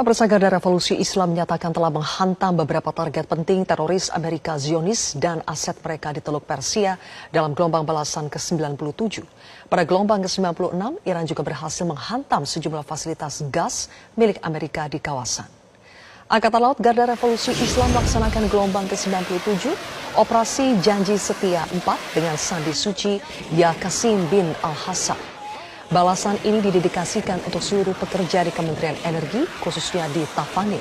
Pemirsa, Garda Revolusi Islam menyatakan telah menghantam beberapa target penting teroris Amerika Zionis dan aset mereka di Teluk Persia dalam gelombang balasan ke-97. Pada gelombang ke-96, Iran juga berhasil menghantam sejumlah fasilitas gas milik Amerika di kawasan. Angkatan Laut Garda Revolusi Islam melaksanakan gelombang ke-97, Operasi Janji Setia 4 dengan Sandi Suci Ya Qasim bin Al-Hassan. Balasan ini didedikasikan untuk seluruh pekerja di Kementerian Energi, khususnya di Tafanir.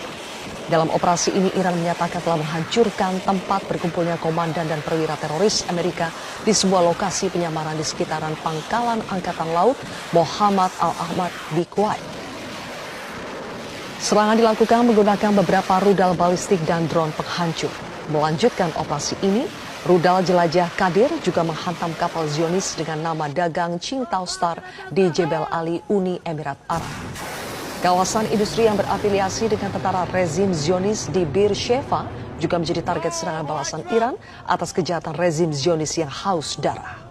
Dalam operasi ini, Iran menyatakan telah menghancurkan tempat berkumpulnya komandan dan perwira teroris Amerika di sebuah lokasi penyamaran di sekitaran Pangkalan Angkatan Laut Muhammad Al-Ahmad di Kuwait. Serangan dilakukan menggunakan beberapa rudal balistik dan drone penghancur. Melanjutkan operasi ini, rudal jelajah Kadir juga menghantam kapal Zionis dengan nama dagang Qingdao Star di Jebel Ali, Uni Emirat Arab. Kawasan industri yang berafiliasi dengan tentara rezim Zionis di Beersheva juga menjadi target serangan balasan Iran atas kejahatan rezim Zionis yang haus darah.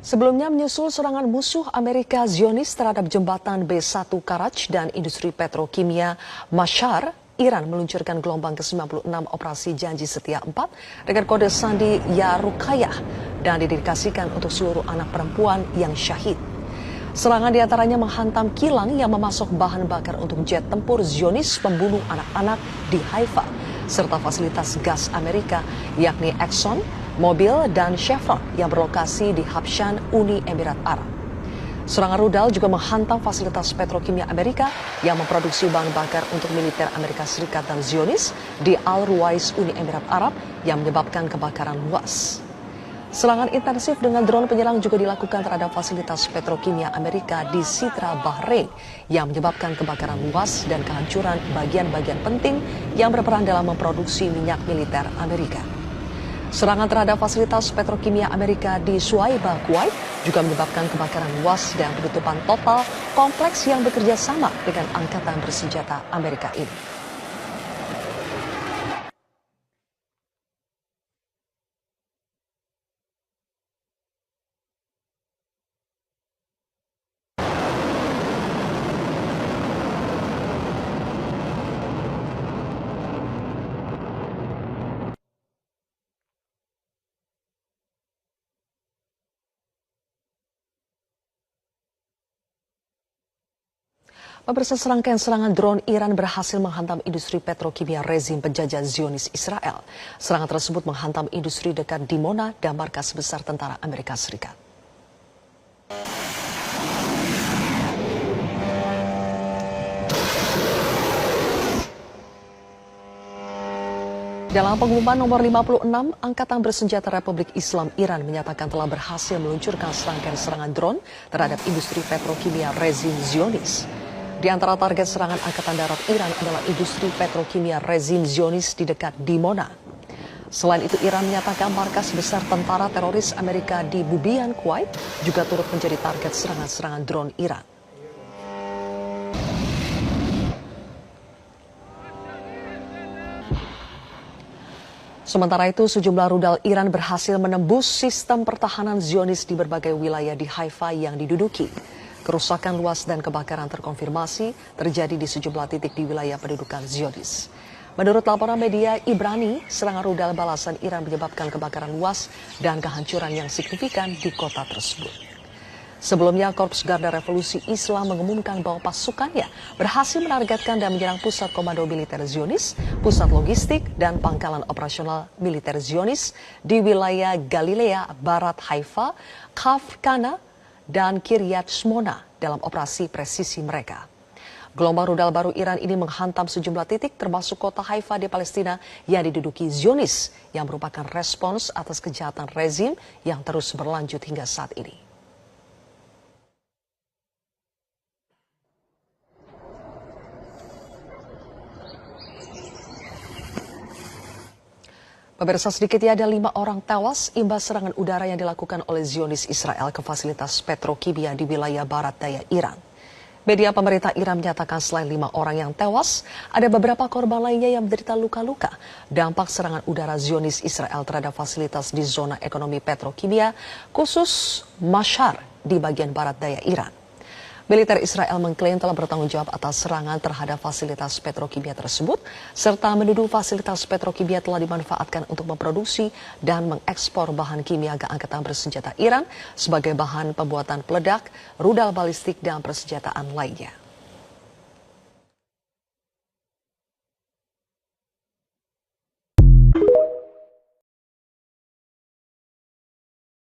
Sebelumnya menyusul serangan musuh Amerika Zionis terhadap jembatan B1 Karaj dan industri petrokimia Mashhar, Iran meluncurkan gelombang ke-96 Operasi Janji Setia 4 dengan kode Sandi Ya Ruqayyah dan didedikasikan untuk seluruh anak perempuan yang syahid. Serangan diantaranya menghantam kilang yang memasok bahan bakar untuk jet tempur Zionis pembunuh anak-anak di Haifa, serta fasilitas gas Amerika yakni Exxon, Mobil, dan Chevron yang berlokasi di Habshan, Uni Emirat Arab. Serangan rudal juga menghantam fasilitas petrokimia Amerika yang memproduksi bahan bakar untuk militer Amerika Serikat dan Zionis di Al-Ruwais, Uni Emirat Arab yang menyebabkan kebakaran luas. Serangan intensif dengan drone penyerang juga dilakukan terhadap fasilitas petrokimia Amerika di Sitra, Bahrain yang menyebabkan kebakaran luas dan kehancuran bagian-bagian penting yang berperan dalam memproduksi minyak militer Amerika. Serangan terhadap fasilitas petrokimia Amerika di Shuaibah, Kuwait juga menyebabkan kebakaran luas dan penutupan total kompleks yang bekerja sama dengan angkatan bersenjata Amerika ini. Pemirsa, serangkaian serangan drone Iran berhasil menghantam industri petrokimia rezim penjajah Zionis Israel. Serangan tersebut menghantam industri dekat Dimona dan markas besar tentara Amerika Serikat. Dalam pengumuman nomor 56, Angkatan Bersenjata Republik Islam Iran menyatakan telah berhasil meluncurkan serangkaian serangan drone terhadap industri petrokimia rezim Zionis. Di antara target serangan Angkatan Darat Iran adalah industri petrokimia rezim Zionis di dekat Dimona. Selain itu, Iran menyatakan markas besar tentara teroris Amerika di Bubiyan, Kuwait juga turut menjadi target serangan-serangan drone Iran. Sementara itu, sejumlah rudal Iran berhasil menembus sistem pertahanan Zionis di berbagai wilayah di Haifa yang diduduki. Kerusakan luas dan kebakaran terkonfirmasi terjadi di sejumlah titik di wilayah pendudukan Zionis. Menurut laporan media Ibrani, serangan rudal balasan Iran menyebabkan kebakaran luas dan kehancuran yang signifikan di kota tersebut. Sebelumnya, Korps Garda Revolusi Islam mengumumkan bahwa pasukannya berhasil menargetkan dan menyerang pusat komando militer Zionis, pusat logistik, dan pangkalan operasional militer Zionis di wilayah Galilea, Barat Haifa, Kafkana, dan Kiryat Shmona dalam operasi presisi mereka. Gelombang rudal baru Iran ini menghantam sejumlah titik termasuk kota Haifa di Palestina yang diduduki Zionis yang merupakan respons atas kejahatan rezim yang terus berlanjut hingga saat ini. Pemirsa, sedikitnya ada 5 orang tewas imbas serangan udara yang dilakukan oleh Zionis Israel ke fasilitas petrokimia di wilayah barat daya Iran. Media pemerintah Iran menyatakan selain 5 orang yang tewas, ada beberapa korban lainnya yang menderita luka-luka. Dampak serangan udara Zionis Israel terhadap fasilitas di zona ekonomi petrokimia, khusus Mashhar di bagian barat daya Iran. Militer Israel mengklaim telah bertanggung jawab atas serangan terhadap fasilitas petrokimia tersebut, serta menuduh fasilitas petrokimia telah dimanfaatkan untuk memproduksi dan mengekspor bahan kimia ke angkatan bersenjata Iran sebagai bahan pembuatan peledak, rudal balistik, dan persenjataan lainnya.